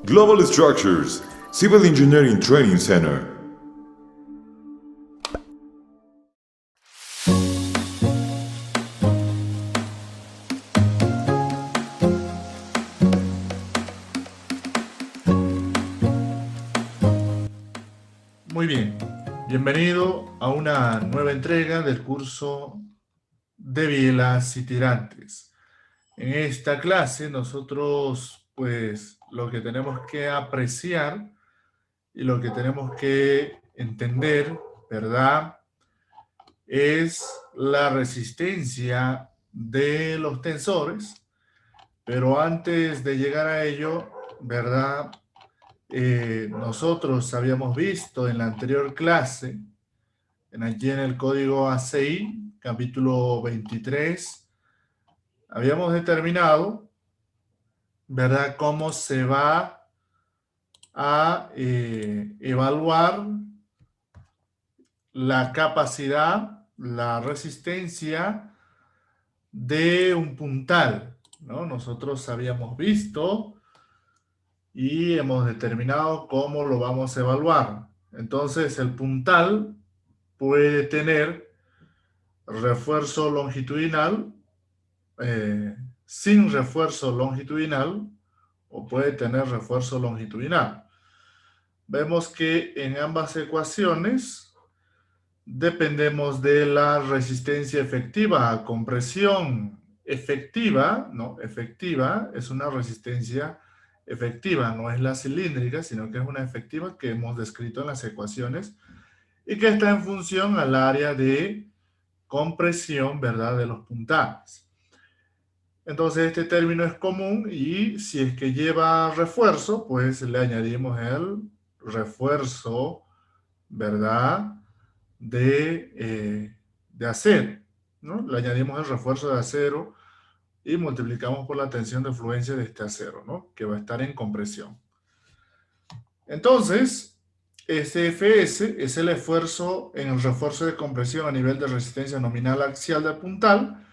Global Structures, Civil Engineering Training Center. Muy bien, bienvenido a una nueva entrega del curso de bielas y tirantes. En esta clase nosotros, pues, lo que tenemos que apreciar y lo que tenemos que entender, ¿verdad? Es la resistencia de los tensores, pero antes de llegar a ello, ¿verdad? Nosotros habíamos visto en la anterior clase, aquí en el código ACI, capítulo 23, habíamos determinado, ¿verdad?, cómo se va a evaluar la capacidad, la resistencia de un puntal, ¿no? Nosotros habíamos visto y hemos determinado cómo lo vamos a evaluar. Entonces, el puntal puede tener refuerzo longitudinal, sin refuerzo longitudinal, o puede tener refuerzo longitudinal. Vemos que en ambas ecuaciones dependemos de la resistencia efectiva a compresión efectiva, ¿no? Efectiva es una resistencia efectiva, no es la cilíndrica, sino que es una efectiva que hemos descrito en las ecuaciones y que está en función al área de compresión, ¿verdad?, de los puntales. Entonces este término es común y si es que lleva refuerzo, pues le añadimos el refuerzo, ¿verdad?, de acero, ¿no? Le añadimos el refuerzo de acero y multiplicamos por la tensión de fluencia de este acero, ¿no?, que va a estar en compresión. Entonces, este Fs es el esfuerzo en el refuerzo de compresión a nivel de resistencia nominal axial del puntal.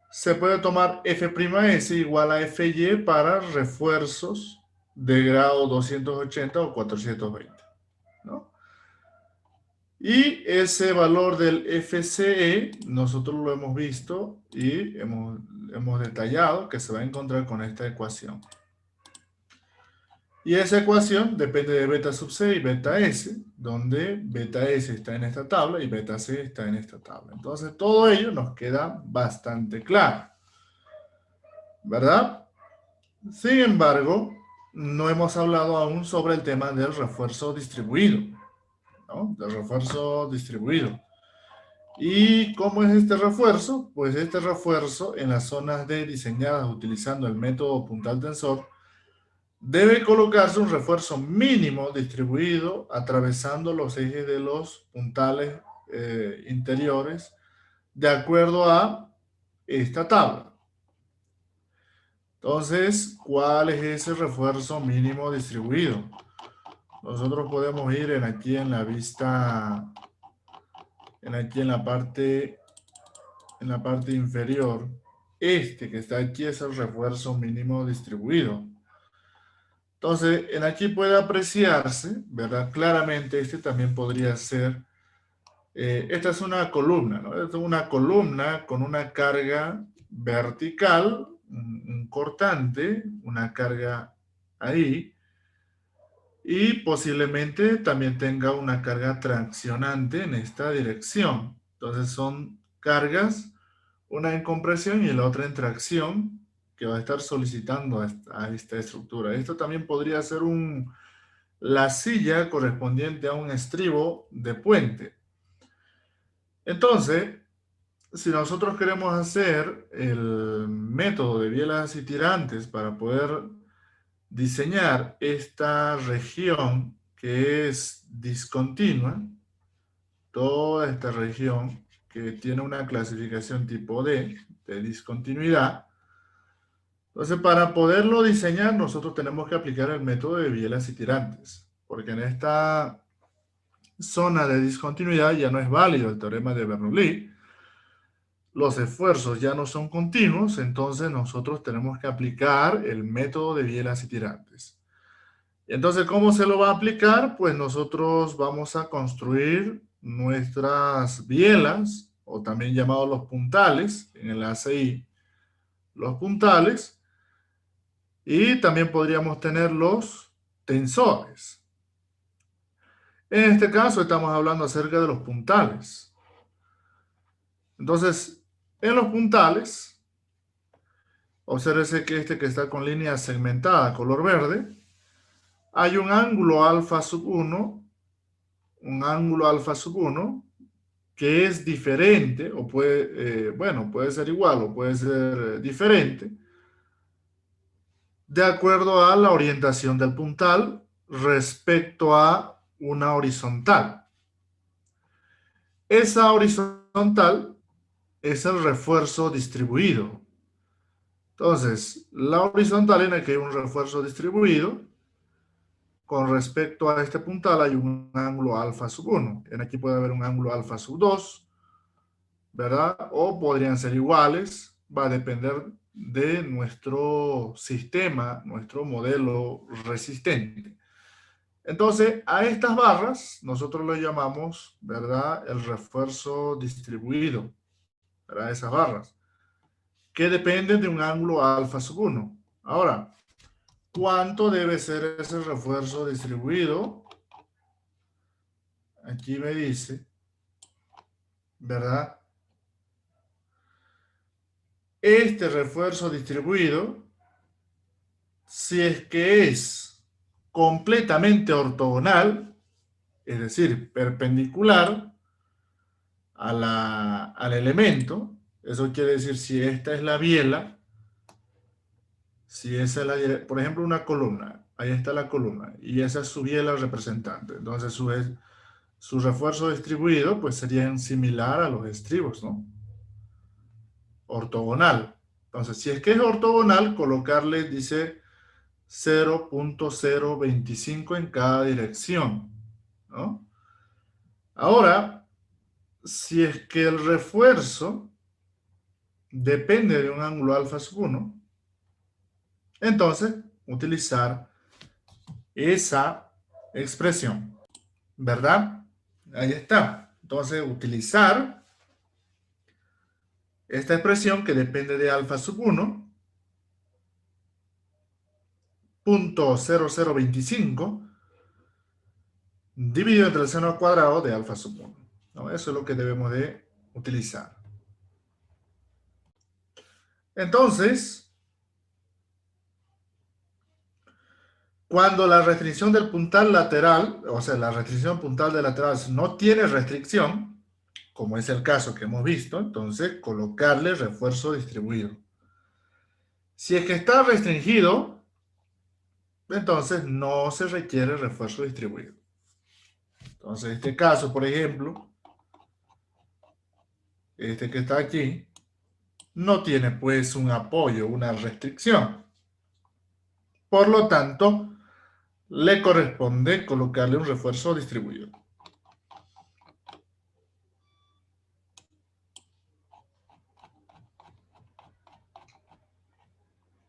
Se puede tomar F'S igual a Fy para refuerzos de grado 280 o 420, ¿no? Y ese valor del FCE nosotros lo hemos visto y hemos detallado que se va a encontrar con esta ecuación. Y esa ecuación depende de beta sub c y beta s, donde beta s está en esta tabla y beta c está en esta tabla. Entonces todo ello nos queda bastante claro, ¿verdad? Sin embargo, no hemos hablado aún sobre el tema del refuerzo distribuido, ¿no? Del refuerzo distribuido. ¿Y cómo es este refuerzo? Pues este refuerzo en las zonas D diseñadas utilizando el método puntal tensor debe colocarse un refuerzo mínimo distribuido atravesando los ejes de los puntales interiores de acuerdo a esta tabla. Entonces, ¿cuál es ese refuerzo mínimo distribuido? Nosotros podemos ir aquí en la vista, aquí en la parte inferior. Este que está aquí es el refuerzo mínimo distribuido. Entonces, en aquí puede apreciarse, ¿verdad? Claramente este también podría ser, esta es una columna, ¿no? Esta es una columna con una carga vertical, un cortante, una carga ahí, y posiblemente también tenga una carga traccionante en esta dirección. Entonces son cargas, una en compresión y la otra en tracción, que va a estar solicitando a esta estructura. Esto también podría ser la silla correspondiente a un estribo de puente. Entonces, si nosotros queremos hacer el método de bielas y tirantes para poder diseñar esta región que es discontinua, toda esta región que tiene una clasificación tipo D, de discontinuidad. Entonces, para poderlo diseñar, nosotros tenemos que aplicar el método de bielas y tirantes, porque en esta zona de discontinuidad ya no es válido el teorema de Bernoulli, los esfuerzos ya no son continuos, entonces nosotros tenemos que aplicar el método de bielas y tirantes. Entonces, ¿cómo se lo va a aplicar? Pues nosotros vamos a construir nuestras bielas, o también llamados los puntales, en el ACI, los puntales, y también podríamos tener los tensores. En este caso estamos hablando acerca de los puntales. Entonces, en los puntales, obsérvese que este que está con línea segmentada color verde, hay un ángulo alfa sub 1, un ángulo alfa sub 1, que es diferente, o puede, bueno, puede ser igual o puede ser diferente, de acuerdo a la orientación del puntal respecto a una horizontal. Esa horizontal es el refuerzo distribuido. Entonces, la horizontal en la que hay un refuerzo distribuido, con respecto a este puntal hay un ángulo alfa sub 1. En aquí puede haber un ángulo alfa sub 2, ¿verdad? O podrían ser iguales, va a depender de nuestro sistema, nuestro modelo resistente. Entonces, a estas barras nosotros le llamamos, ¿verdad?, el refuerzo distribuido, ¿verdad? Esas barras, que dependen de un ángulo alfa sub 1. Ahora, ¿cuánto debe ser ese refuerzo distribuido? Aquí me dice, ¿verdad? Este refuerzo distribuido, si es que es completamente ortogonal, es decir, perpendicular al elemento, eso quiere decir si esta es la biela, si esa es la, por ejemplo, una columna, ahí está la columna, y esa es su biela representante, entonces su refuerzo distribuido pues sería similar a los estribos, ¿no? Ortogonal. Entonces, si es que es ortogonal, colocarle, dice, 0.025 en cada dirección, ¿no? Ahora, si es que el refuerzo depende de un ángulo alfa sub 1, entonces utilizar esa expresión, ¿verdad? Ahí está. Entonces, utilizar esta expresión que depende de alfa sub 1, 0.0025, dividido entre el seno al cuadrado de alfa sub 1. ¿No? Eso es lo que debemos de utilizar. Entonces, cuando la restricción del puntal lateral, o sea, la restricción puntal de lateral no tiene restricción, como es el caso que hemos visto, entonces colocarle refuerzo distribuido. Si es que está restringido, entonces no se requiere refuerzo distribuido. Entonces, este caso, por ejemplo, este que está aquí, no tiene pues un apoyo, una restricción. Por lo tanto, le corresponde colocarle un refuerzo distribuido.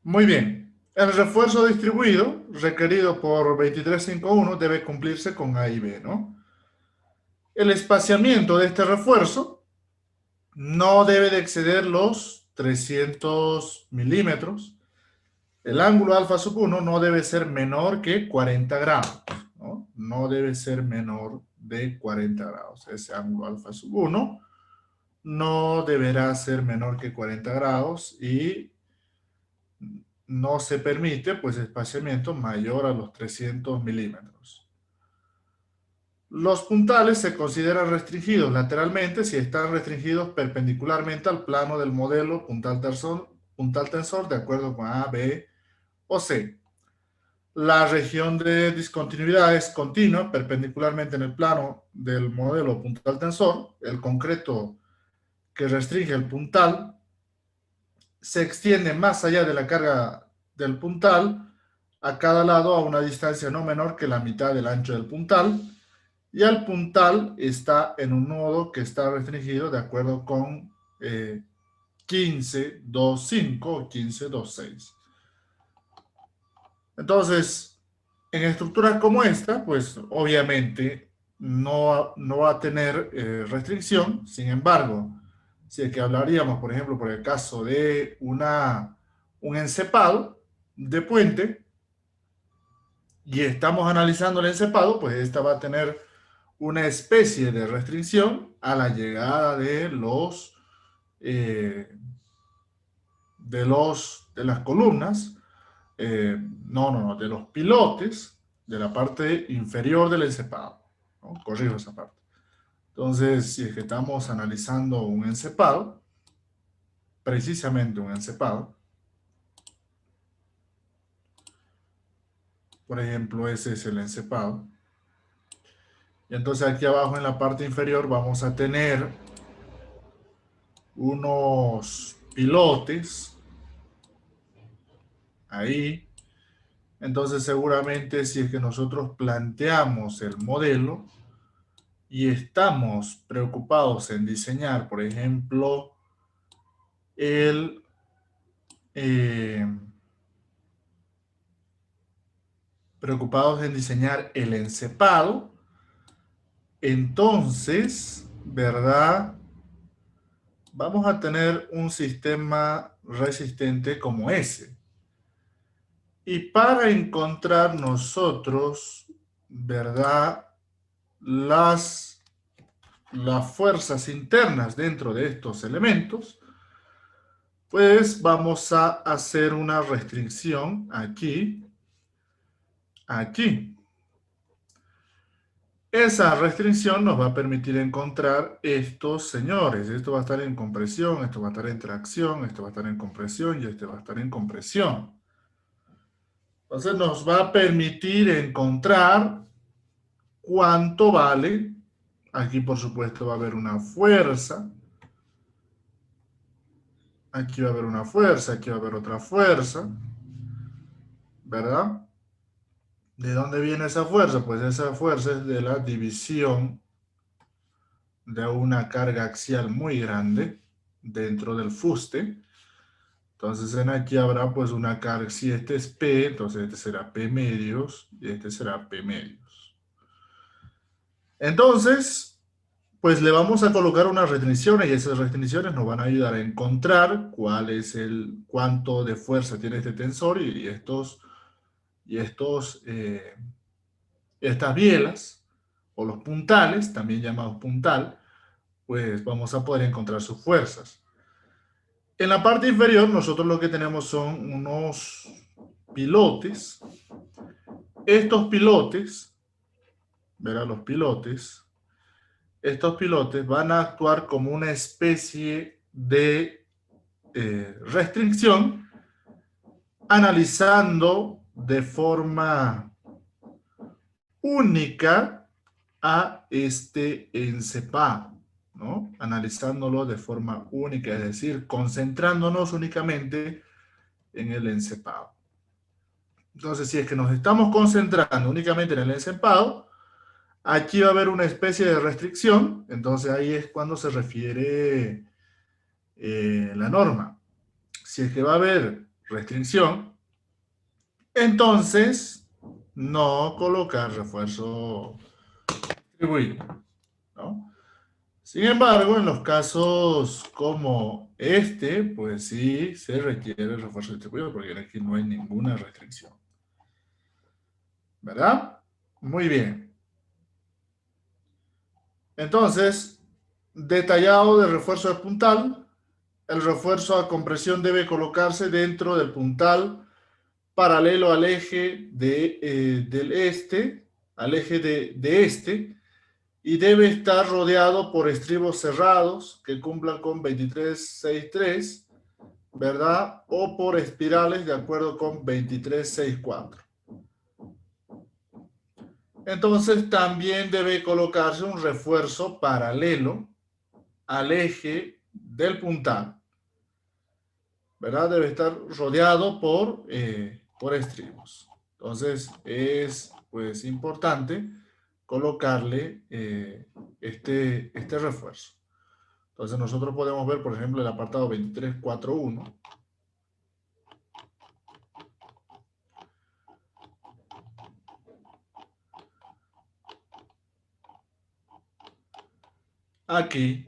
Muy bien. El refuerzo distribuido requerido por 2351 debe cumplirse con A y B, ¿no? El espaciamiento de este refuerzo no debe de exceder los 300 milímetros. El ángulo alfa sub 1 no debe ser menor que 40 grados, ¿no? No debe ser menor de 40 grados. Ese ángulo alfa sub 1 no deberá ser menor que 40 grados y no se permite pues espaciamiento mayor a los 300 milímetros. Los puntales se consideran restringidos lateralmente si están restringidos perpendicularmente al plano del modelo puntal tensor de acuerdo con A, B o C. La región de discontinuidad es continua perpendicularmente en el plano del modelo puntal tensor. El concreto que restringe el puntal se extiende más allá de la carga del puntal a cada lado a una distancia no menor que la mitad del ancho del puntal, y el puntal está en un nodo que está restringido de acuerdo con 15.2.5 o 15.2.6. Entonces, En estructuras como esta, pues obviamente no va a tener restricción. Sin embargo, si es que hablaríamos, por ejemplo, por el caso de un encepado de puente, y estamos analizando el encepado, pues esta va a tener una especie de restricción a la llegada eh, de las columnas, de los pilotes de la parte inferior del encepado, ¿no? Corrijo esa parte. Entonces, si es que estamos analizando un encepado, precisamente un encepado, por ejemplo, ese es el encepado, y entonces aquí abajo en la parte inferior vamos a tener unos pilotes ahí. Entonces seguramente si es que nosotros planteamos el modelo y estamos preocupados en diseñar, por ejemplo, el eh, preocupados en diseñar el encepado, entonces, ¿verdad? Vamos a tener un sistema resistente como ese. Y para encontrar nosotros, ¿verdad? Las fuerzas internas dentro de estos elementos, pues vamos a hacer una restricción aquí, aquí. Esa restricción nos va a permitir encontrar estos señores. Esto va a estar en compresión, esto va a estar en tracción, esto va a estar en compresión y este va a estar en compresión. Entonces nos va a permitir encontrar cuánto vale. Aquí por supuesto va a haber una fuerza. Aquí va a haber una fuerza, aquí va a haber otra fuerza. ¿Verdad? ¿De dónde viene esa fuerza? Pues esa fuerza es de la división de una carga axial muy grande dentro del fuste. Entonces en aquí habrá pues una carga, si este es P, entonces este será P medios y este será P medios. Entonces, pues le vamos a colocar unas restricciones y esas restricciones nos van a ayudar a encontrar cuánto de fuerza tiene este tensor y estas bielas o los puntales, también llamados puntal, pues vamos a poder encontrar sus fuerzas. En la parte inferior nosotros lo que tenemos son unos pilotes. Estos pilotes, verán los pilotes, estos pilotes van a actuar como una especie de restricción, analizando de forma única a este encepado, ¿no? Analizándolo de forma única, es decir, concentrándonos únicamente en el encepado. Entonces, si es que nos estamos concentrando únicamente en el encepado, aquí va a haber una especie de restricción, entonces ahí es cuando se refiere la norma. Si es que va a haber restricción, entonces no colocar refuerzo distribuido, ¿no? Sin embargo, en los casos como este, pues sí se requiere el refuerzo distribuido porque aquí no hay ninguna restricción. ¿Verdad? Muy bien. Entonces, detallado de refuerzo de puntal, el refuerzo a compresión debe colocarse dentro del puntal paralelo al eje del este, al eje de este, y debe estar rodeado por estribos cerrados que cumplan con 2363, ¿verdad? O por espirales de acuerdo con 2364. Entonces también debe colocarse un refuerzo paralelo al eje del puntal, ¿verdad? Debe estar rodeado por estribos. Entonces es pues importante colocarle este refuerzo. Entonces nosotros podemos ver, por ejemplo, el apartado 2341. aquí.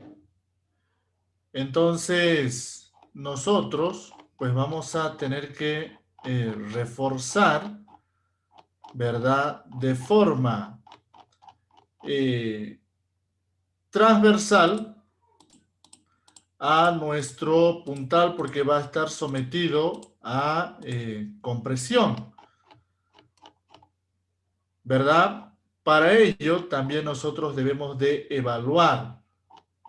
Entonces, nosotros pues vamos a tener que reforzar, ¿verdad? De forma transversal a nuestro puntal porque va a estar sometido a compresión, ¿verdad? Para ello también nosotros debemos de evaluar,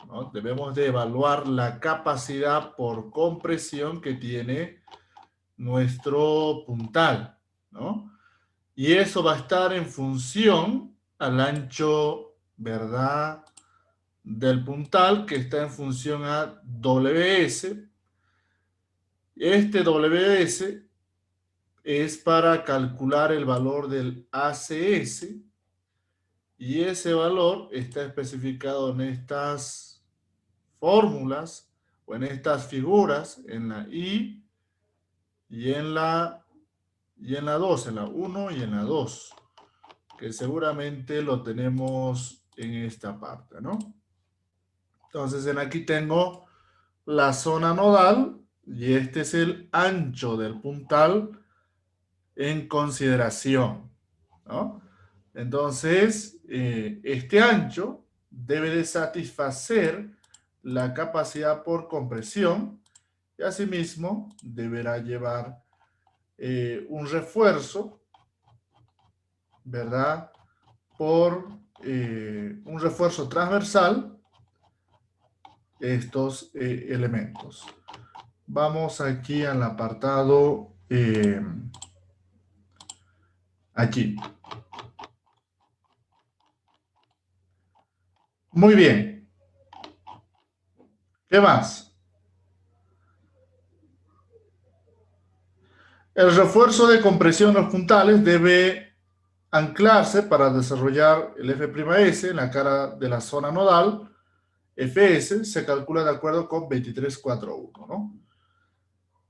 ¿no? Debemos de evaluar la capacidad por compresión que tiene nuestro puntal, ¿no? Y eso va a estar en función al ancho, ¿verdad? Del puntal, que está en función a WS. Este WS es para calcular el valor del ACS y ese valor está especificado en estas fórmulas o en estas figuras, en la I y en la 2, en la 1 y en la 2, que seguramente lo tenemos en esta parte, ¿no? Entonces, aquí tengo la zona nodal y este es el ancho del puntal en consideración, ¿no? Entonces, este ancho debe de satisfacer la capacidad por compresión y asimismo deberá llevar un refuerzo, ¿verdad? Por un refuerzo transversal estos elementos. Vamos aquí al apartado aquí. Muy bien. ¿Qué más? El refuerzo de compresión en los puntales debe anclarse para desarrollar el F'S en la cara de la zona nodal. Fs se calcula de acuerdo con 2341, ¿no?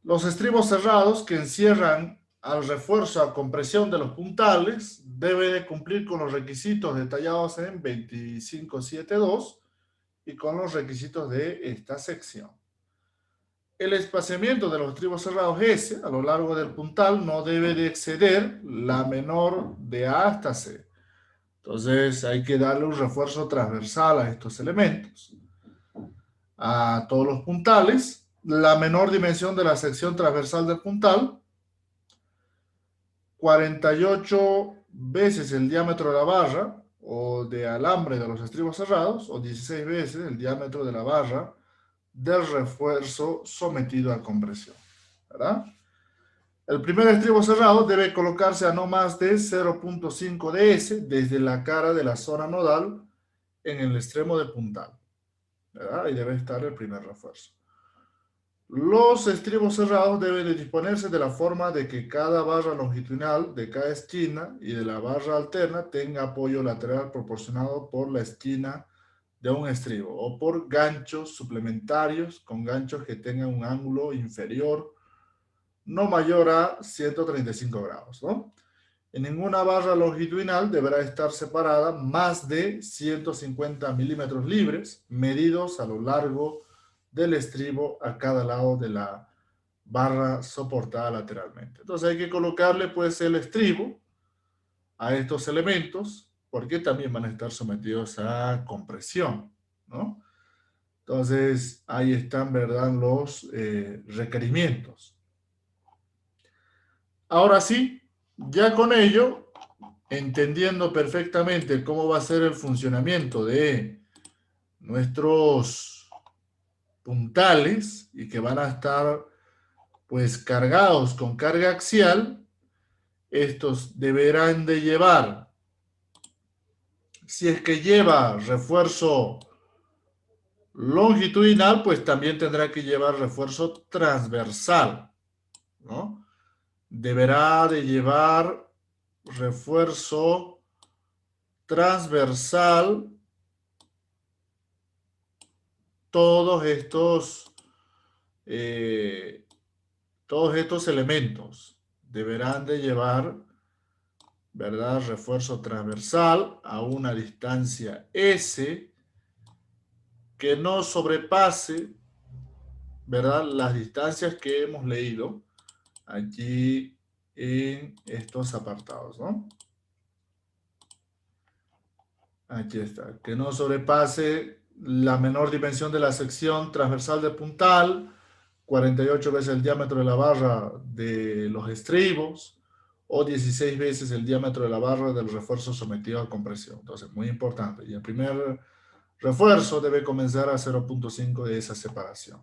Los estribos cerrados que encierran al refuerzo a compresión de los puntales debe de cumplir con los requisitos detallados en 2572 y con los requisitos de esta sección. El espaciamiento de los estribos cerrados S a lo largo del puntal no debe de exceder la menor de A hasta C. Entonces hay que darle un refuerzo transversal a estos elementos. A todos los puntales, la menor dimensión de la sección transversal del puntal, 48 veces el diámetro de la barra o de alambre de los estribos cerrados, o 16 veces el diámetro de la barra del refuerzo sometido a compresión, ¿verdad? El primer estribo cerrado debe colocarse a no más de 0.5 ds desde la cara de la zona nodal en el extremo del puntal, ¿verdad? Ahí debe estar el primer refuerzo. Los estribos cerrados deben de disponerse de la forma de que cada barra longitudinal de cada esquina y de la barra alterna tenga apoyo lateral proporcionado por la esquina de un estribo o por ganchos suplementarios con ganchos que tengan un ángulo inferior no mayor a 135 grados, ¿no? En ninguna barra longitudinal deberá estar separada más de 150 milímetros libres medidos a lo largo del estribo a cada lado de la barra soportada lateralmente. Entonces hay que colocarle pues el estribo a estos elementos porque también van a estar sometidos a compresión, ¿no? Entonces ahí están, ¿verdad?, los requerimientos. Ahora sí, ya con ello, entendiendo perfectamente cómo va a ser el funcionamiento de nuestros puntales y que van a estar pues cargados con carga axial, estos deberán de llevar, si es que lleva refuerzo longitudinal, pues también tendrá que llevar refuerzo transversal, ¿no? Deberá de llevar refuerzo transversal eh, todos estos elementos deberán de llevar, ¿verdad?, refuerzo transversal a una distancia S que no sobrepase, ¿verdad?, las distancias que hemos leído aquí en estos apartados, ¿no? Aquí está, que no sobrepase la menor dimensión de la sección transversal de puntal, 48 veces el diámetro de la barra de los estribos, o 16 veces el diámetro de la barra del refuerzo sometido a compresión. Entonces, muy importante. Y el primer refuerzo debe comenzar a 0.5 de esa separación.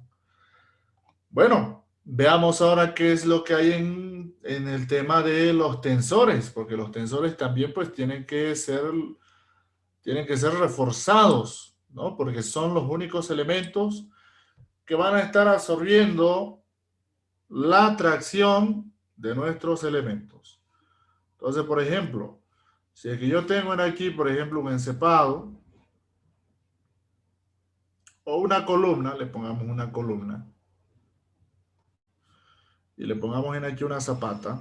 Bueno, veamos ahora qué es lo que hay en el tema de los tensores, porque los tensores también pues tienen que ser reforzados, ¿no? Porque son los únicos elementos que van a estar absorbiendo la tracción de nuestros elementos. Entonces, por ejemplo, si es que yo tengo aquí, por ejemplo, un encepado o una columna, le pongamos una columna, y le pongamos aquí una zapata,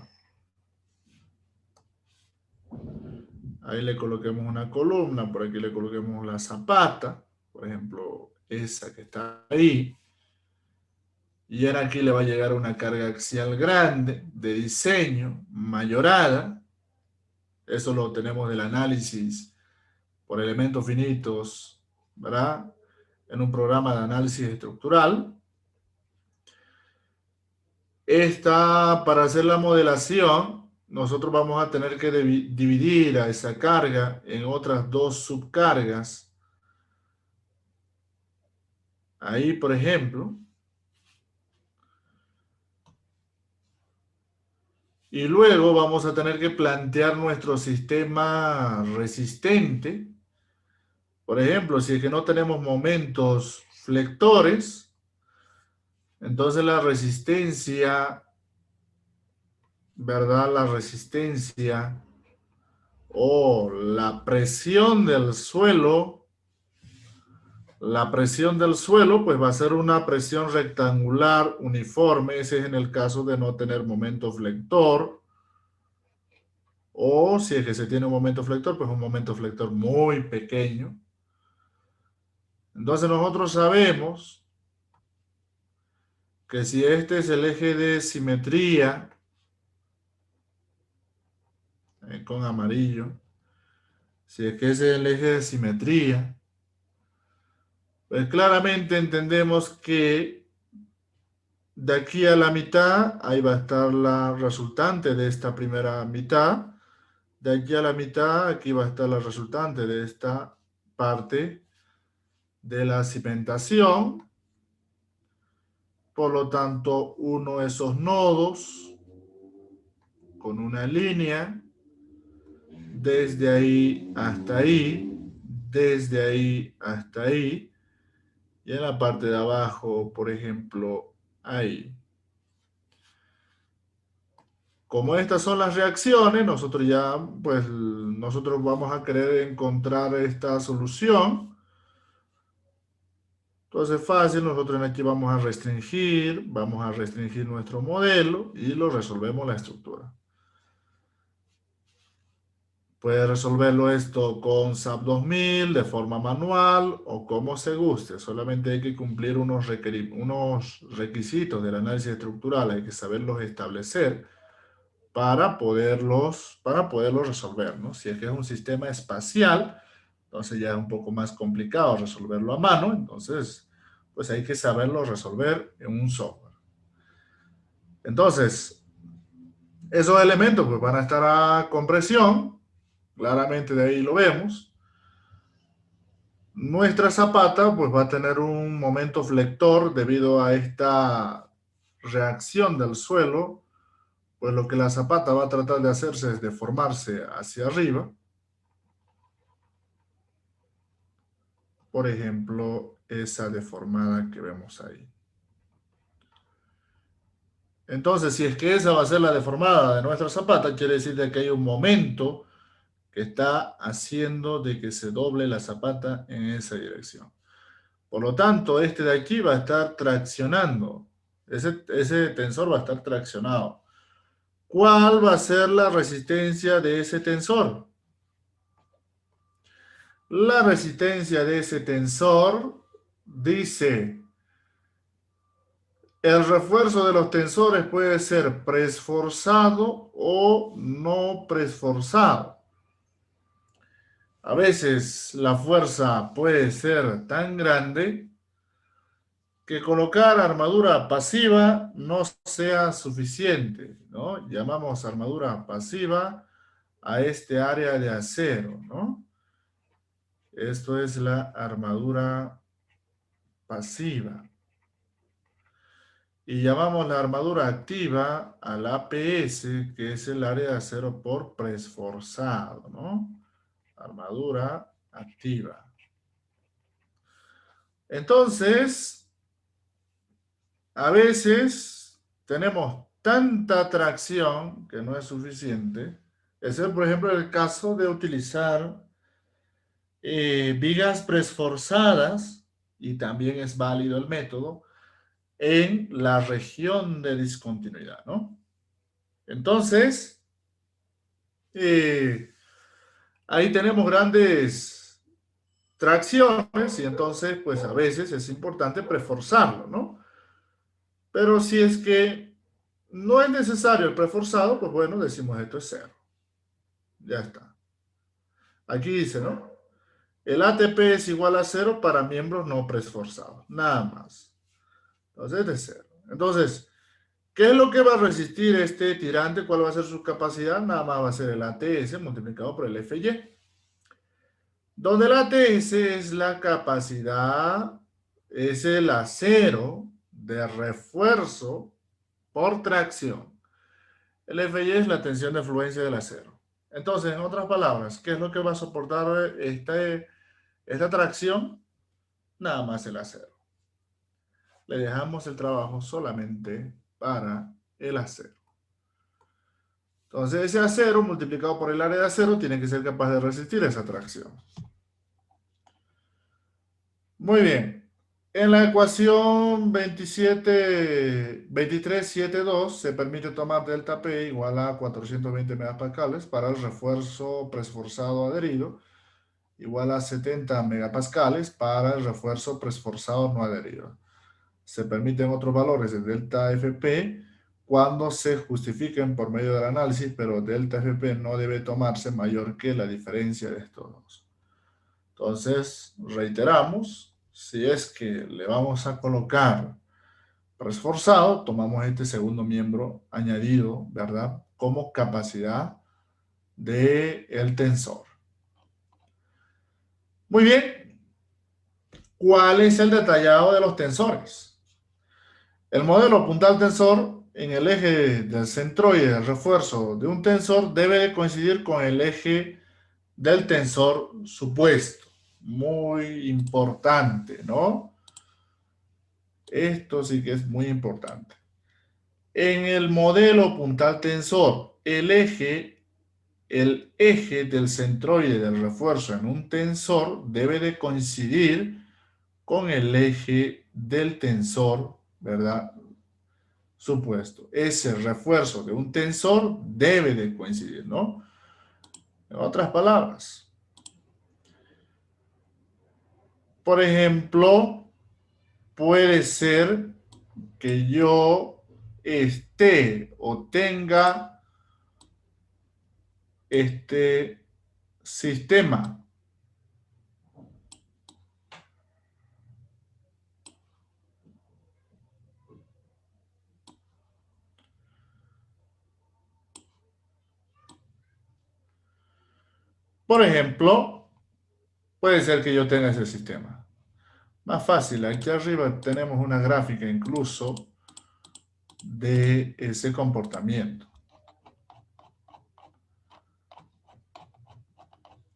ahí le coloquemos una columna, por aquí le coloquemos la zapata, por ejemplo, esa que está ahí, y ahora aquí le va a llegar una carga axial grande de diseño, mayorada. Eso lo tenemos del análisis por elementos finitos, ¿verdad? En un programa de análisis estructural. Para hacer la modelación, nosotros vamos a tener que dividir a esa carga en otras dos subcargas. Ahí, por ejemplo. Y luego vamos a tener que plantear nuestro sistema resistente. Por ejemplo, si es que no tenemos momentos flectores, entonces la resistencia, ¿verdad? La resistencia o la presión del suelo, pues va a ser una presión rectangular uniforme. Ese es en el caso de no tener momento flector. O si es que se tiene un momento flector, pues un momento flector muy pequeño. Entonces nosotros sabemos que si este es el eje de simetría, con amarillo, si es que ese es el eje de simetría, pues claramente entendemos que de aquí a la mitad, ahí va a estar la resultante de esta primera mitad. De aquí a la mitad, aquí va a estar la resultante de esta parte de la cimentación. Por lo tanto, uno de esos nodos con una línea desde ahí hasta ahí, desde ahí hasta ahí, y en la parte de abajo, por ejemplo, ahí. Como estas son las reacciones, nosotros vamos a querer encontrar esta solución. Entonces, fácil, nosotros aquí vamos a restringir nuestro modelo y lo resolvemos la estructura. Puede resolverlo esto con SAP 2000 de forma manual o como se guste. Solamente hay que cumplir unos requisitos del análisis estructural, hay que saberlos establecer para poderlos resolver, ¿no? Si es que es un sistema espacial, entonces ya es un poco más complicado resolverlo a mano, entonces pues hay que saberlo resolver en un software. Entonces, esos elementos pues van a estar a compresión, claramente de ahí lo vemos. Nuestra zapata pues va a tener un momento flector debido a esta reacción del suelo, pues lo que la zapata va a tratar de hacerse es deformarse hacia arriba. Por ejemplo, esa deformada que vemos ahí. Entonces, si es que esa va a ser la deformada de nuestra zapata, quiere decir de que hay un momento que está haciendo de que se doble la zapata en esa dirección. Por lo tanto, este de aquí va a estar traccionando. Ese tensor va a estar traccionado. ¿Cuál va a ser la resistencia de ese tensor? La resistencia de ese tensor dice, el refuerzo de los tensores puede ser preesforzado o no preesforzado. A veces la fuerza puede ser tan grande que colocar armadura pasiva no sea suficiente, ¿no? Llamamos armadura pasiva a este área de acero, ¿no? Esto es la armadura pasiva. Y llamamos la armadura activa al APS, que es el área de acero por preesforzado, ¿no? Armadura activa. Entonces, a veces tenemos tanta tracción que no es suficiente. Ese es, por ejemplo, el caso de utilizar vigas preesforzadas, y también es válido el método, en la región de discontinuidad, ¿no? Entonces, ahí tenemos grandes tracciones y entonces, pues a veces es importante preforzarlo, ¿no? Pero si es que no es necesario el preforzado, pues bueno, decimos esto es cero. Ya está. Aquí dice, ¿no? El ATP es igual a cero para miembros no preesforzados. Nada más. Entonces es de cero. Entonces, ¿qué es lo que va a resistir este tirante? ¿Cuál va a ser su capacidad? Nada más va a ser el ATS multiplicado por el FY. Donde el ATS es la capacidad, es el acero de refuerzo por tracción. El FY es la tensión de fluencia del acero. Entonces, en otras palabras, ¿qué es lo que va a soportar esta tracción? Nada más el acero. Le dejamos el trabajo solamente para el acero. Entonces, ese acero multiplicado por el área de acero tiene que ser capaz de resistir esa tracción. Muy bien. En la ecuación 2372 se permite tomar delta P igual a 420 megapascales para el refuerzo preesforzado adherido, igual a 70 megapascales para el refuerzo preesforzado no adherido. Se permiten otros valores de delta FP cuando se justifiquen por medio del análisis, pero delta FP no debe tomarse mayor que la diferencia de estos dos. Entonces, reiteramos, si es que le vamos a colocar preesforzado, tomamos este segundo miembro añadido, ¿verdad? Como capacidad del tensor. Muy bien. ¿Cuál es el detallado de los tensores? El modelo puntal tensor en el eje del centroide del refuerzo de un tensor debe coincidir con el eje del tensor supuesto. Muy importante, ¿no? Esto sí que es muy importante. En el modelo puntal tensor, el eje del centroide del refuerzo en un tensor debe de coincidir con el eje del tensor, ¿verdad? Supuesto. Ese refuerzo de un tensor debe de coincidir, ¿no? En otras palabras, por ejemplo, puede ser que yo esté o tenga este sistema. Por ejemplo, puede ser que yo tenga ese sistema. Más fácil, aquí arriba tenemos una gráfica incluso de ese comportamiento.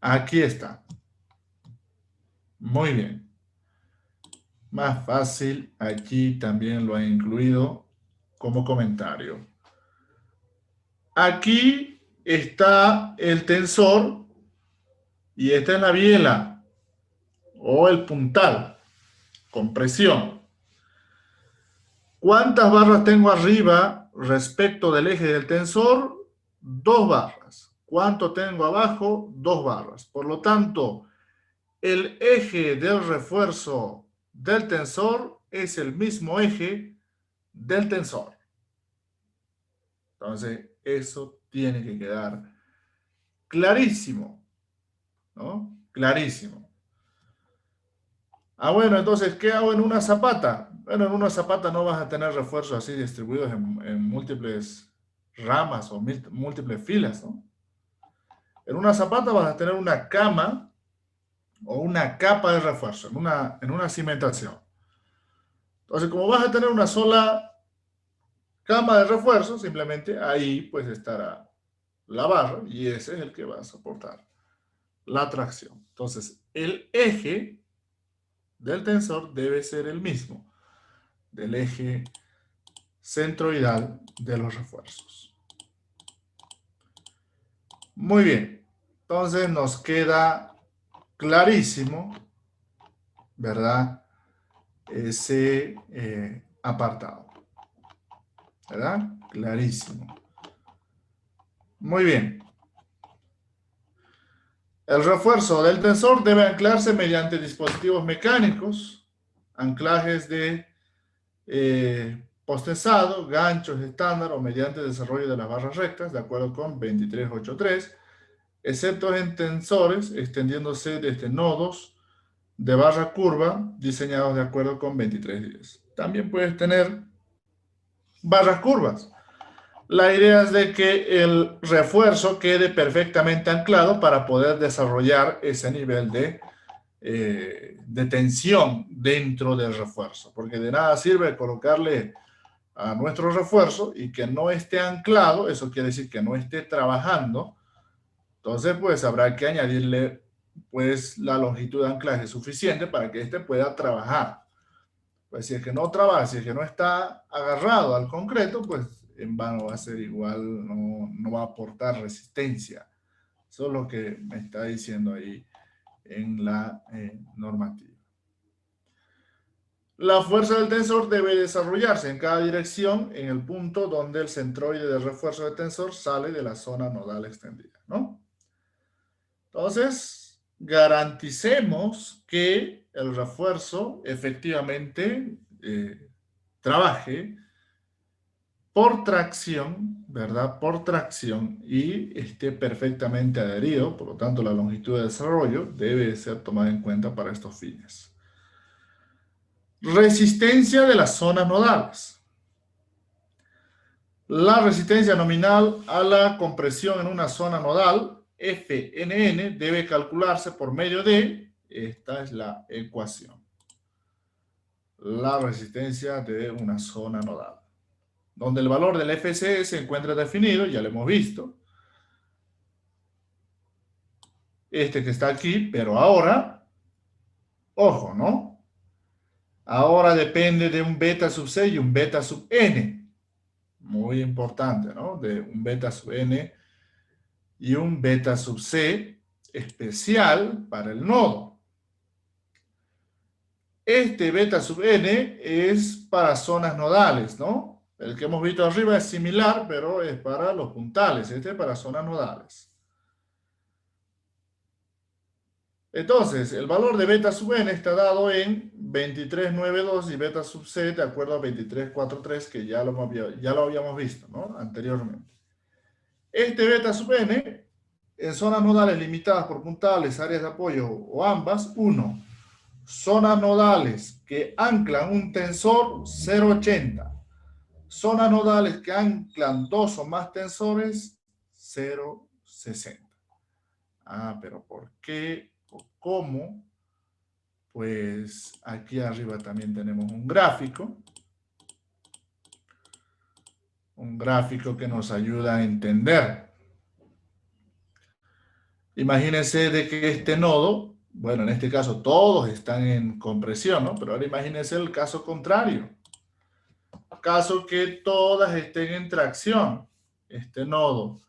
Aquí está. Muy bien. Más fácil, aquí también lo he incluido como comentario. Aquí está el tensor y esta es la biela o el puntal con presión. ¿Cuántas barras tengo arriba respecto del eje del tensor? 2 barras. ¿Cuánto tengo abajo? 2 barras. Por lo tanto, el eje del refuerzo del tensor es el mismo eje del tensor. Entonces, eso tiene que quedar clarísimo, ¿no? Clarísimo. Ah, bueno, entonces, ¿qué hago en una zapata? Bueno, en una zapata no vas a tener refuerzos así distribuidos en múltiples ramas o múltiples filas, ¿no? En una zapata vas a tener una cama o una capa de refuerzo, en una cimentación. Entonces, como vas a tener una sola cama de refuerzo, simplemente ahí pues estará la barra y ese es el que va a soportar la tracción. Entonces, el eje del tensor debe ser el mismo del eje centroidal de los refuerzos. Muy bien, entonces nos queda clarísimo, ¿verdad? Ese apartado, ¿verdad? Clarísimo. Muy bien. El refuerzo del tensor debe anclarse mediante dispositivos mecánicos, anclajes de posttensado, ganchos estándar o mediante desarrollo de las barras rectas, de acuerdo con 2383, excepto en tensores extendiéndose desde nodos de barra curva diseñados de acuerdo con 2310. También puedes tener barras curvas. La idea es de que el refuerzo quede perfectamente anclado para poder desarrollar ese nivel de tensión dentro del refuerzo, porque de nada sirve colocarle a nuestro refuerzo y que no esté anclado, eso quiere decir que no esté trabajando. Entonces pues habrá que añadirle pues la longitud de anclaje suficiente para que éste pueda trabajar. Pues si es que no trabaja, si es que no está agarrado al concreto, pues en vano va a ser igual, no va a aportar resistencia. Eso es lo que me está diciendo ahí en la normativa. La fuerza del tensor debe desarrollarse en cada dirección en el punto donde el centroide del refuerzo del tensor sale de la zona nodal extendida, ¿no? Entonces, garanticemos que el refuerzo efectivamente trabaje por tracción, ¿verdad? Por tracción y esté perfectamente adherido, por lo tanto la longitud de desarrollo debe ser tomada en cuenta para estos fines. Resistencia de las zonas nodales. La resistencia nominal a la compresión en una zona nodal, FNN, debe calcularse por medio de, esta es la ecuación, la resistencia de una zona nodal, donde el valor del FC se encuentra definido, ya lo hemos visto, este que está aquí, pero ahora, ojo, ¿no? Ahora depende de un beta sub C y un beta sub N. Muy importante, ¿no? De un beta sub N y un beta sub C especial para el nodo. Este beta sub N es para zonas nodales, ¿no? El que hemos visto arriba es similar, pero es para los puntales. Este es para zonas nodales. Entonces, el valor de beta sub n está dado en 2392 y beta sub c de acuerdo a 2343, que ya lo habíamos visto, ¿no? Anteriormente. Este beta sub n, en zonas nodales limitadas por puntales, áreas de apoyo o ambas, 1. Zonas nodales que anclan un tensor 0,80. Zonas nodales que anclan 2 o más tensores 0,60. Ah, pero ¿por qué o cómo? Pues aquí arriba también tenemos un gráfico. Un gráfico que nos ayuda a entender. Imagínense de que este nodo, bueno, en este caso todos están en compresión, ¿no? Pero ahora imagínense el caso contrario. Caso que todas estén en tracción. Este nodo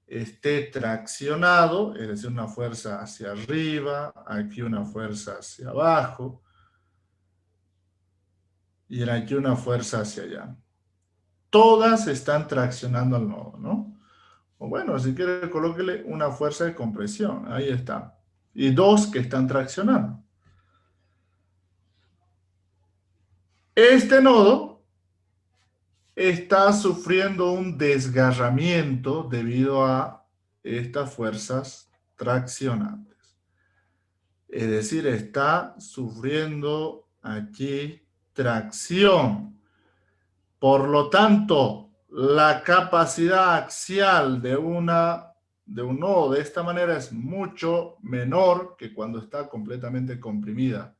esté traccionado, es decir, una fuerza hacia arriba, aquí una fuerza hacia abajo, y aquí una fuerza hacia allá. Todas están traccionando al nodo, ¿no? O bueno, si quiere, colóquele una fuerza de compresión, ahí está. Y dos que están traccionando. Este nodo está sufriendo un desgarramiento debido a estas fuerzas traccionantes. Es decir, está sufriendo aquí tracción. Por lo tanto, la capacidad axial de un nodo de esta manera es mucho menor que cuando está completamente comprimida.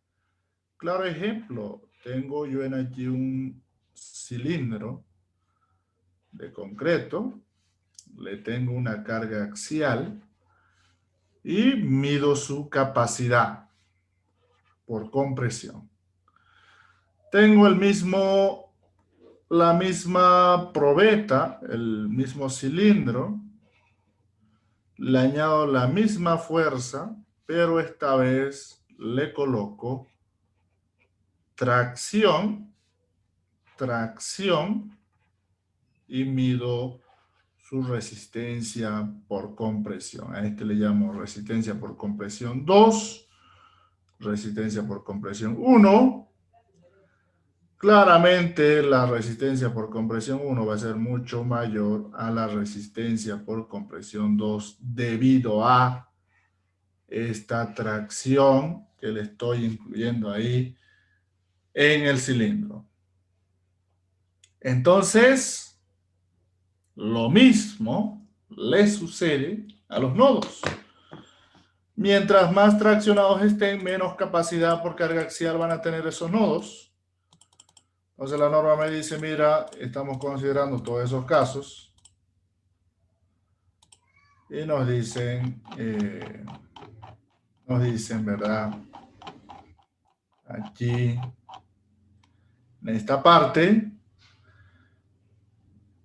Claro ejemplo, tengo yo en aquí un cilindro de concreto, le tengo una carga axial y mido su capacidad por compresión. Tengo la misma probeta, el mismo cilindro, le añado la misma fuerza, pero esta vez le coloco tracción y mido su resistencia por compresión. A este le llamo resistencia por compresión 2, resistencia por compresión 1. Claramente la resistencia por compresión 1 va a ser mucho mayor a la resistencia por compresión 2 debido a esta tracción que le estoy incluyendo ahí en el cilindro. Entonces, lo mismo le sucede a los nodos. Mientras más traccionados estén, menos capacidad por carga axial van a tener esos nodos. Entonces la norma me dice, mira, estamos considerando todos esos casos. Y nos dicen, ¿verdad? Aquí, en esta parte,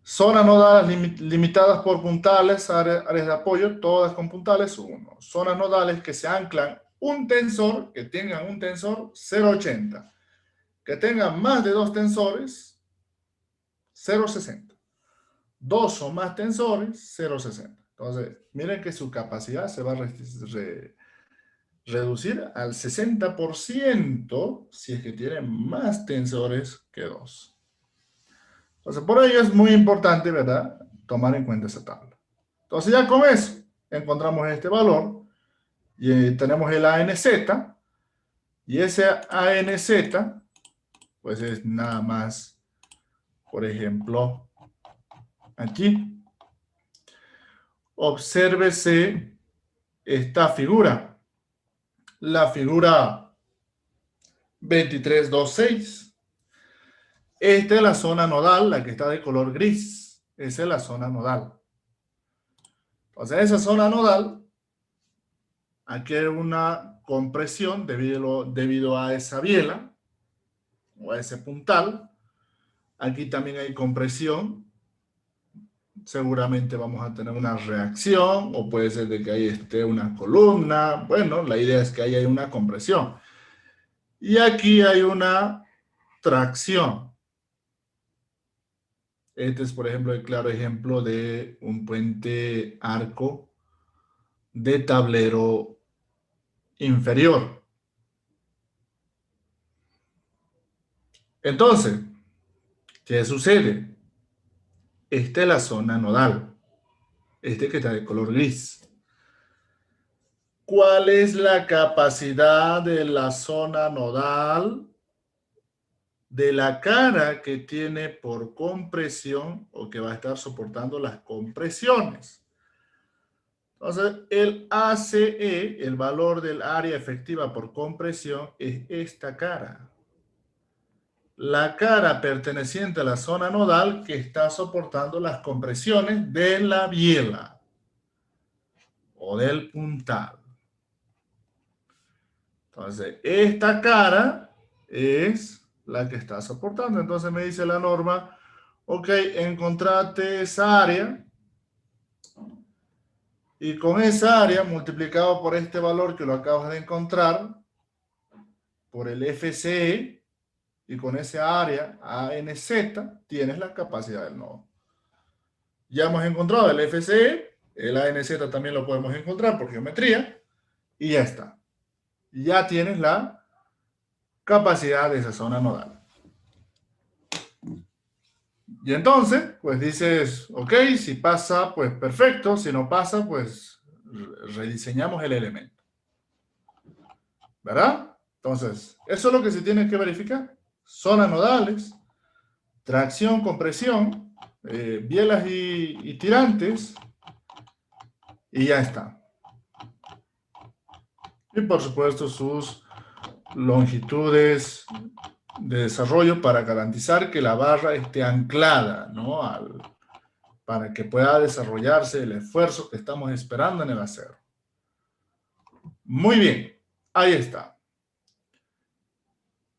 zonas nodales limitadas por puntales, áreas de apoyo, todas con puntales 1. Zonas nodales que se anclan un tensor, que tengan un tensor 0,80. Que tengan más de 2 tensores, 0,60. 2 o más tensores, 0,60. Entonces, miren que su capacidad se va a reducir al 60% si es que tienen más tensores que 2. Entonces, por ello es muy importante, ¿verdad?, tomar en cuenta esa tabla. Entonces, ya con eso, encontramos este valor y tenemos el ANZ, y ese ANZ, pues es nada más, por ejemplo, aquí. Obsérvese esta figura, la figura 2326. Esta es la zona nodal, la que está de color gris. Esa es la zona nodal. Entonces, esa zona nodal, aquí hay una compresión debido a esa biela o a ese puntal. Aquí también hay compresión. Seguramente vamos a tener una reacción o puede ser de que ahí esté una columna. Bueno, la idea es que ahí hay una compresión. Y aquí hay una tracción. Este es, por ejemplo, el claro ejemplo de un puente arco de tablero inferior. Entonces, ¿qué sucede? Esta es la zona nodal. Este que está de color gris. ¿Cuál es la capacidad de la zona nodal de la cara que tiene por compresión o que va a estar soportando las compresiones? Entonces, el ACE, el valor del área efectiva por compresión, es esta cara. La cara perteneciente a la zona nodal que está soportando las compresiones de la biela o del puntal. Entonces, esta cara es la que está soportando. Entonces me dice la norma, ok, encontrate esa área y con esa área multiplicado por este valor que lo acabas de encontrar, por el FCE, y con esa área ANZ, tienes la capacidad del nodo. Ya hemos encontrado el FCE, el ANZ también lo podemos encontrar por geometría, y ya está. Ya tienes la capacidad de esa zona nodal. Y entonces, pues dices, ok, si pasa, pues perfecto. Si no pasa, pues rediseñamos el elemento. ¿Verdad? Entonces, eso es lo que se tiene que verificar. Zonas nodales, tracción, compresión, bielas y tirantes, y ya está. Y por supuesto sus longitudes de desarrollo para garantizar que la barra esté anclada, ¿no? Para que pueda desarrollarse el esfuerzo que estamos esperando en el acero. Muy bien, ahí está.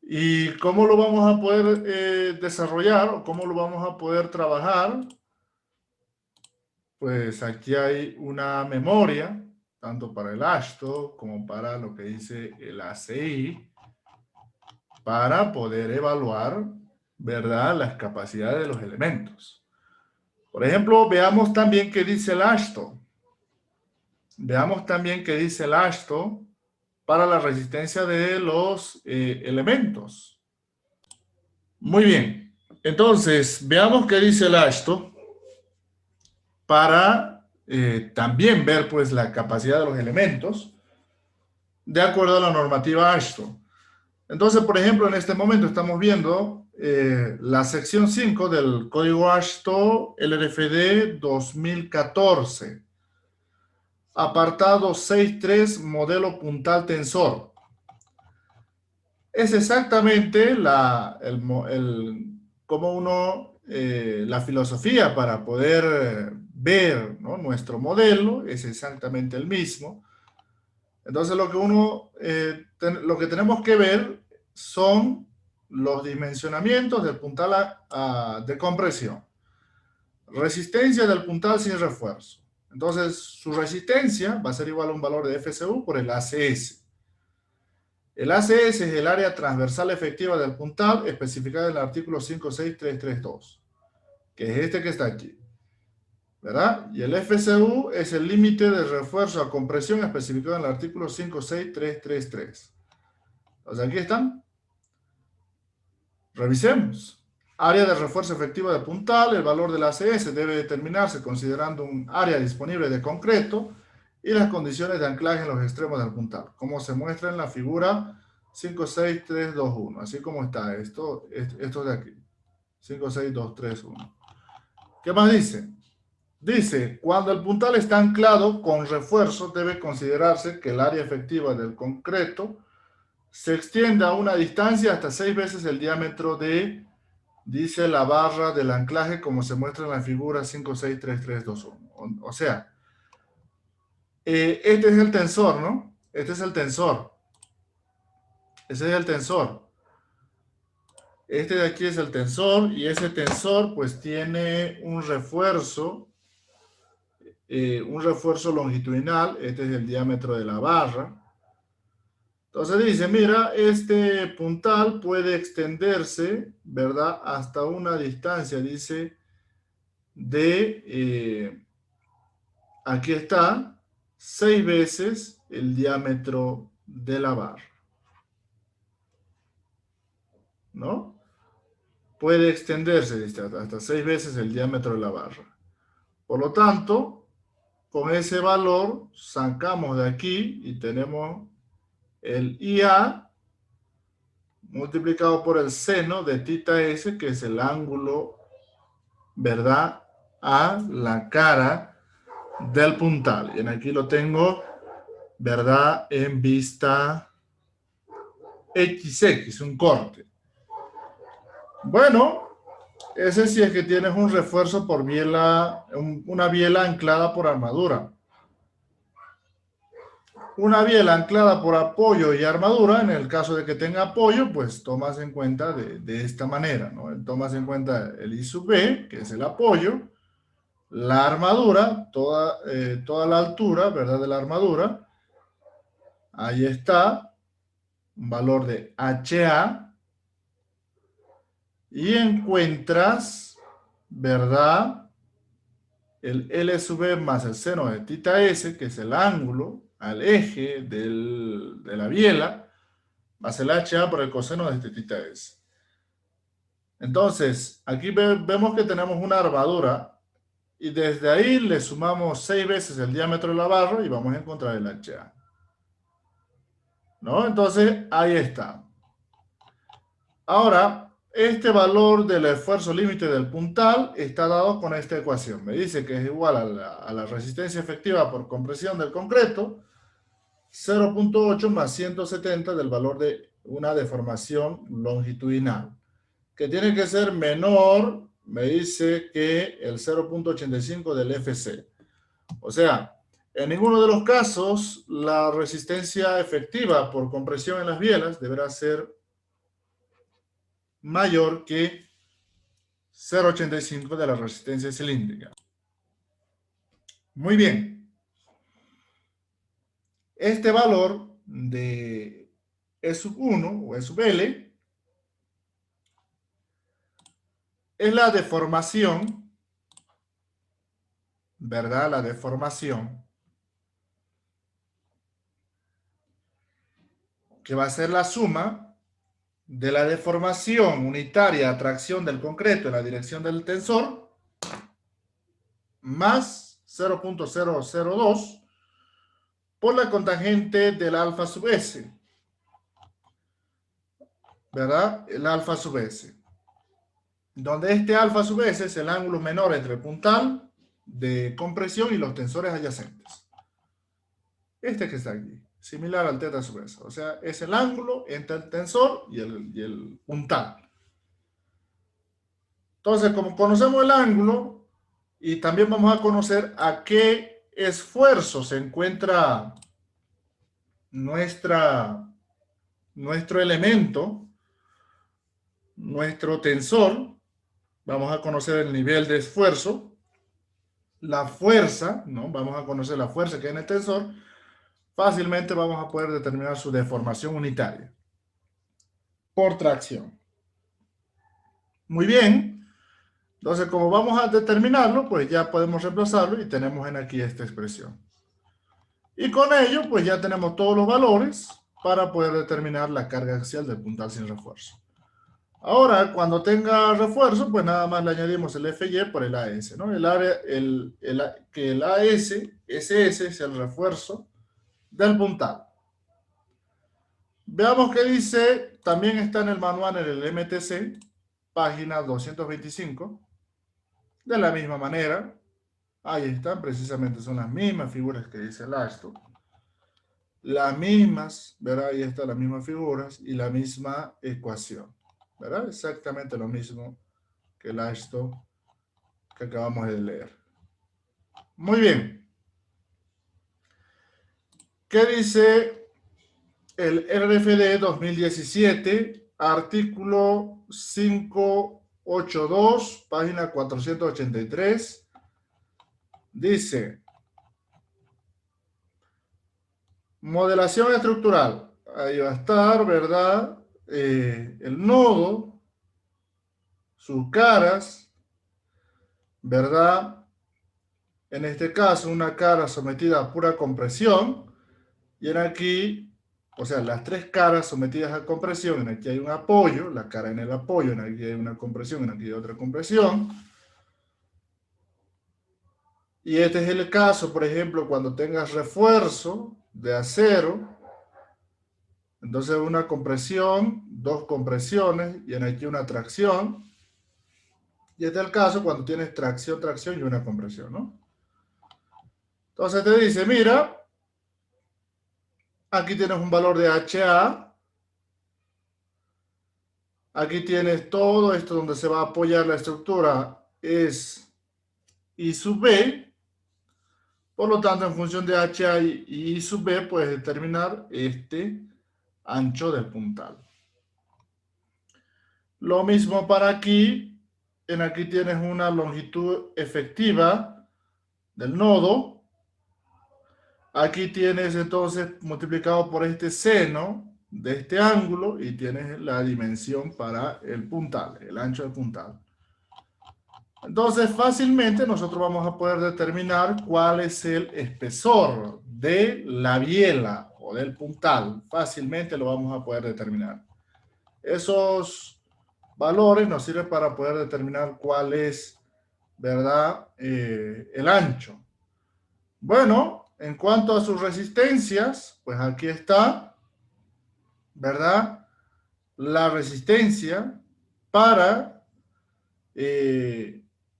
¿Y cómo lo vamos a poder desarrollar o cómo lo vamos a poder trabajar? Pues aquí hay una memoria, tanto para el ASHTO como para lo que dice el ACI, para poder evaluar, ¿verdad?, las capacidades de los elementos. Por ejemplo, veamos también qué dice el ASHTO. Veamos también qué dice el ASHTO para la resistencia de los elementos. Muy bien. Entonces, veamos qué dice el ASHTO para también ver pues la capacidad de los elementos de acuerdo a la normativa ASHTO. Entonces, por ejemplo, en este momento estamos viendo la sección 5 del código ASHTO LRFD 2014. Apartado 6.3, modelo puntal tensor. Es exactamente la filosofía para poder ver, ¿no?, nuestro modelo, es exactamente el mismo. Entonces lo que tenemos que ver son los dimensionamientos del puntal de compresión. Resistencia del puntal sin refuerzo. Entonces su resistencia va a ser igual a un valor de FSU por el ACS. El ACS es el área transversal efectiva del puntal especificada en el artículo 56332, que es este que está aquí, ¿verdad? Y el FCU es el límite de refuerzo a compresión especificado en el artículo 56333. Entonces aquí están. Revisemos. Área de refuerzo efectivo de puntal. El valor del ACS debe determinarse considerando un área disponible de concreto y las condiciones de anclaje en los extremos del puntal, como se muestra en la figura 56321, así como está esto de aquí, 56231. ¿Qué más dice? Dice, cuando el puntal está anclado con refuerzo, debe considerarse que el área efectiva del concreto se extiende a una distancia hasta 6 veces el diámetro de, dice, la barra del anclaje, como se muestra en la figura 5633321. O sea, este es el tensor, ¿no? Este es el tensor. Ese es el tensor. Este de aquí es el tensor y ese tensor pues tiene un refuerzo longitudinal. Este es el diámetro de la barra. Entonces dice, mira, este puntal puede extenderse, ¿verdad?, hasta una distancia, dice, de, aquí está, 6 veces el diámetro de la barra, ¿no? Puede extenderse, dice, hasta 6 veces el diámetro de la barra. Por lo tanto, con ese valor sacamos de aquí y tenemos el IA multiplicado por el seno de θ S, que es el ángulo, ¿verdad?, a la cara del puntal. Y aquí lo tengo, ¿verdad?, en vista XX, un corte. Bueno, ese sí es que tienes un refuerzo por biela, una biela anclada por armadura. Una biela anclada por apoyo y armadura, en el caso de que tenga apoyo, pues tomas en cuenta de esta manera, ¿no? Tomas en cuenta el I sub B, que es el apoyo, la armadura, toda la altura, ¿verdad?, de la armadura. Ahí está, un valor de HA, y encuentras, ¿verdad?, el L sub B más el seno de θ S, que es el ángulo al eje de la biela, más el HA por el coseno de este θ S. Entonces, aquí vemos que tenemos una armadura y desde ahí le sumamos 6 veces el diámetro de la barra y vamos a encontrar el HA. ¿No? Entonces, ahí está. Ahora, este valor del esfuerzo límite del puntal está dado con esta ecuación. Me dice que es igual a la resistencia efectiva por compresión del concreto, 0.8 más 170 del valor de una deformación longitudinal, que tiene que ser menor, me dice, que el 0.85 del FC. O sea, en ninguno de los casos la resistencia efectiva por compresión en las bielas deberá ser mayor que 0.85 de la resistencia cilíndrica. Muy bien. Este valor de E sub 1 o E sub L es la deformación, ¿verdad? La deformación que va a ser la suma de la deformación unitaria a tracción del concreto en la dirección del tensor más 0.002 por la cotangente del alfa sub S, ¿verdad? El alfa sub S, donde este alfa sub S es el ángulo menor entre el puntal de compresión y los tensores adyacentes. Este que está aquí, similar al teta sub S, o sea, es el ángulo entre el tensor y el puntal. Entonces, como conocemos el ángulo, y también vamos a conocer a qué esfuerzo se encuentra nuestro elemento, nuestro tensor, vamos a conocer el nivel de esfuerzo, la fuerza, ¿no? Vamos a conocer la fuerza que hay en el tensor, fácilmente vamos a poder determinar su deformación unitaria por tracción. Muy bien. Entonces, como vamos a determinarlo, pues ya podemos reemplazarlo y tenemos en aquí esta expresión. Y con ello, pues ya tenemos todos los valores para poder determinar la carga axial del puntal sin refuerzo. Ahora, cuando tenga refuerzo, pues nada más le añadimos el FY por el AS, ¿no? Que el AS, SS es el refuerzo del puntal. Veamos qué dice, también está en el manual en el MTC, página 225. De la misma manera, ahí están, precisamente son las mismas figuras que dice el ASTO. Las mismas, ¿verdad? Ahí están las mismas figuras y la misma ecuación, ¿verdad? Exactamente lo mismo que el ASTO que acabamos de leer. Muy bien. ¿Qué dice el RFD 2017? Artículo 582, página 483. Dice, modelación estructural. Ahí va a estar, ¿verdad? El nodo, sus caras, ¿verdad? En este caso, una cara sometida a pura compresión. Y en aquí, o sea, las tres caras sometidas a compresión. En aquí hay un apoyo, la cara en el apoyo. En aquí hay una compresión, en aquí hay otra compresión. Y este es el caso, por ejemplo, cuando tengas refuerzo de acero. Entonces una compresión, dos compresiones, y en aquí una tracción. Y este es el caso cuando tienes tracción, tracción y una compresión, ¿no? Entonces te dice, mira, aquí tienes un valor de HA. Aquí tienes todo esto donde se va a apoyar la estructura es I sub B. Por lo tanto, en función de HA y I sub B, puedes determinar este ancho del puntal. Lo mismo para aquí. En aquí tienes una longitud efectiva del nodo. Aquí tienes entonces multiplicado por este seno de este ángulo y tienes la dimensión para el puntal, el ancho del puntal. Entonces fácilmente nosotros vamos a poder determinar cuál es el espesor de la biela o del puntal. Fácilmente lo vamos a poder determinar. Esos valores nos sirve para poder determinar cuál es, ¿verdad? El ancho. Bueno, en cuanto a sus resistencias, pues aquí está, ¿verdad? La resistencia para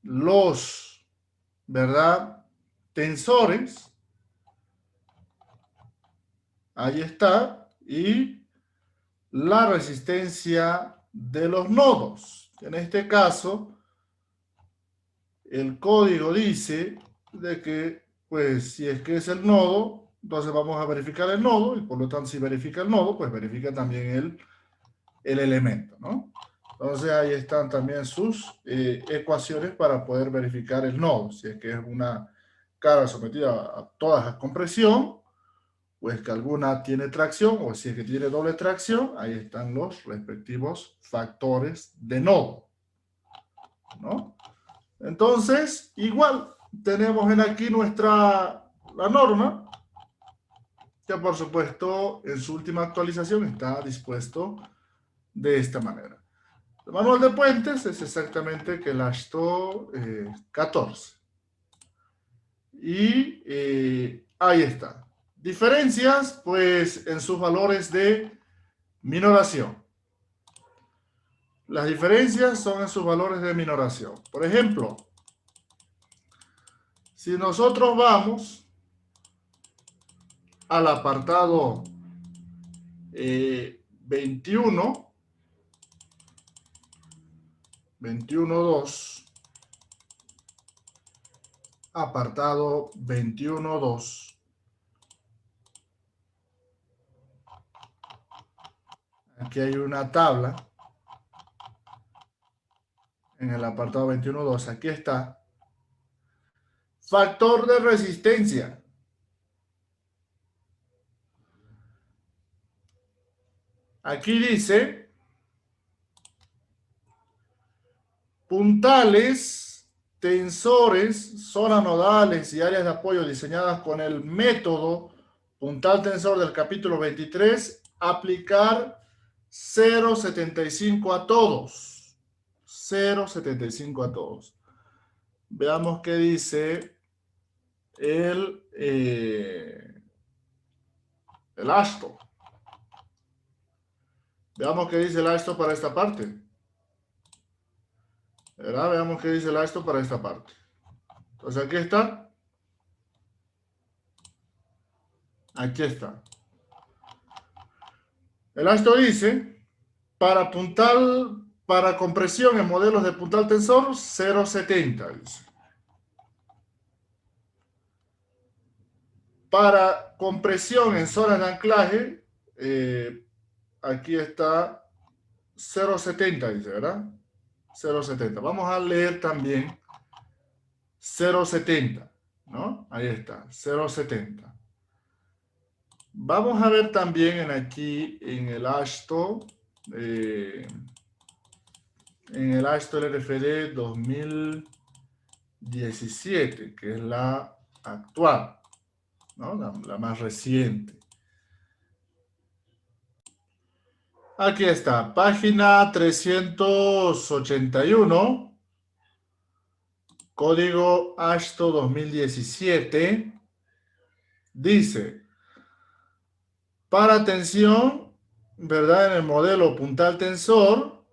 los, ¿verdad? Tensores. Ahí está. Y la resistencia de los nodos. En este caso, el código dice de que, pues, si es que es el nodo, entonces vamos a verificar el nodo, y por lo tanto, si verifica el nodo, pues verifica también el elemento, ¿no? Entonces, ahí están también sus ecuaciones para poder verificar el nodo, si es que es una carga sometida a toda compresión, o es que alguna tiene tracción, o si es que tiene doble tracción, ahí están los respectivos factores de nodo, ¿no? Entonces, igual, tenemos en aquí la norma, que por supuesto en su última actualización está dispuesto de esta manera. El manual de puentes es exactamente que el ASHTO 14. Y ahí está. Diferencias, pues, en sus valores de minoración. Las diferencias son en sus valores de minoración. Por ejemplo, si nosotros vamos al apartado 21.2, apartado 21.2. Aquí hay una tabla en el apartado 21.2. Aquí está. Factor de resistencia. Aquí dice puntales, tensores, zonas nodales y áreas de apoyo diseñadas con el método puntal tensor del capítulo 23, aplicar 0,75 a todos. 0,75 a todos. Veamos qué dice el ASHTO. Veamos qué dice el ASHTO para esta parte. ¿Verdad? Veamos qué dice el ASHTO para esta parte. Entonces aquí está. Aquí está. El ASHTO dice, para compresión en modelos de puntal tensor, 0,70. Dice. Para compresión en zonas de anclaje, aquí está 0,70, dice, ¿verdad? 0,70. Vamos a leer también 0,70, ¿no? Ahí está, 0,70. Vamos a ver también aquí en el ASHTO, LRFD 2017, que es la actual, ¿no? La más reciente. Aquí está, página 381, código ASHTO 2017, dice, para tensión, ¿verdad? En el modelo puntal tensor,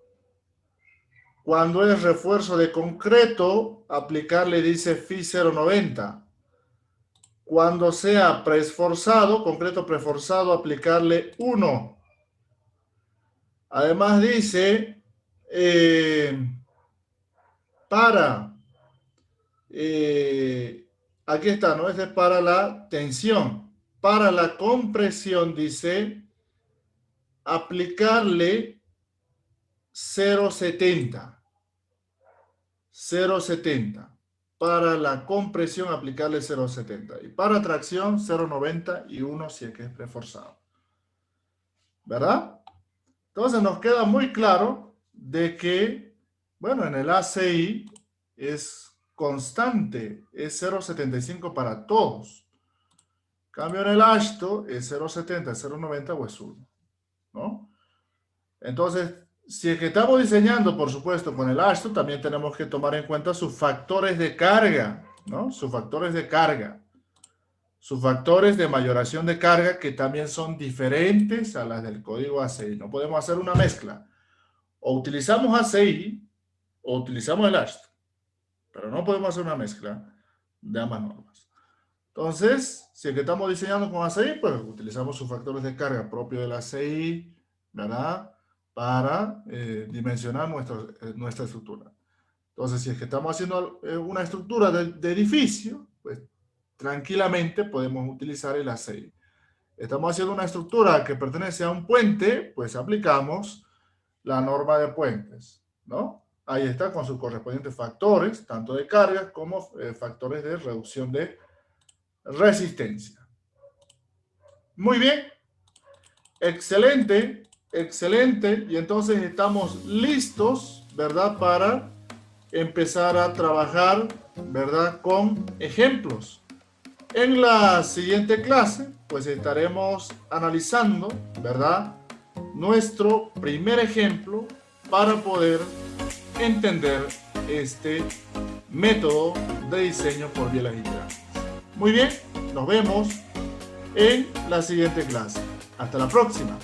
cuando es refuerzo de concreto, aplicarle, dice, Fi 0,90. Cuando sea preesforzado, concreto preesforzado, aplicarle 1. Además dice, aquí está, ¿no? Este es para la tensión. Para la compresión, dice, aplicarle 0,70. 0,70. Para la compresión, aplicarle 0,70. Y para tracción, 0,90 y 1 si es que es preforzado. ¿Verdad? Entonces nos queda muy claro de que, bueno, en el ACI es constante, es 0,75 para todos. En cambio en el ASHTO es 0,70, 0,90 o es 1, ¿no? Entonces Si es que estamos diseñando, por supuesto, con el ASHTO, también tenemos que tomar en cuenta sus factores de carga, ¿no? Sus factores de carga. Sus factores de mayoración de carga que también son diferentes a las del código ACI. No podemos hacer una mezcla. O utilizamos ACI o utilizamos el ASHTO. Pero no podemos hacer una mezcla de ambas normas. Entonces, si es que estamos diseñando con ACI, pues utilizamos sus factores de carga propios del ACI, ¿verdad? Para dimensionar nuestra estructura. Entonces, si es que estamos haciendo una estructura de edificio, pues tranquilamente podemos utilizar el ACI. Estamos haciendo una estructura que pertenece a un puente, pues aplicamos la norma de puentes, ¿no? Ahí está con sus correspondientes factores, tanto de carga como factores de reducción de resistencia. Muy bien. Excelente, excelente. Y entonces estamos listos, ¿verdad? Para empezar a trabajar, ¿verdad? Con ejemplos. En la siguiente clase, pues estaremos analizando, ¿verdad? Nuestro primer ejemplo para poder entender este método de diseño por bielas iterantes. Muy bien, nos vemos en la siguiente clase. Hasta la próxima.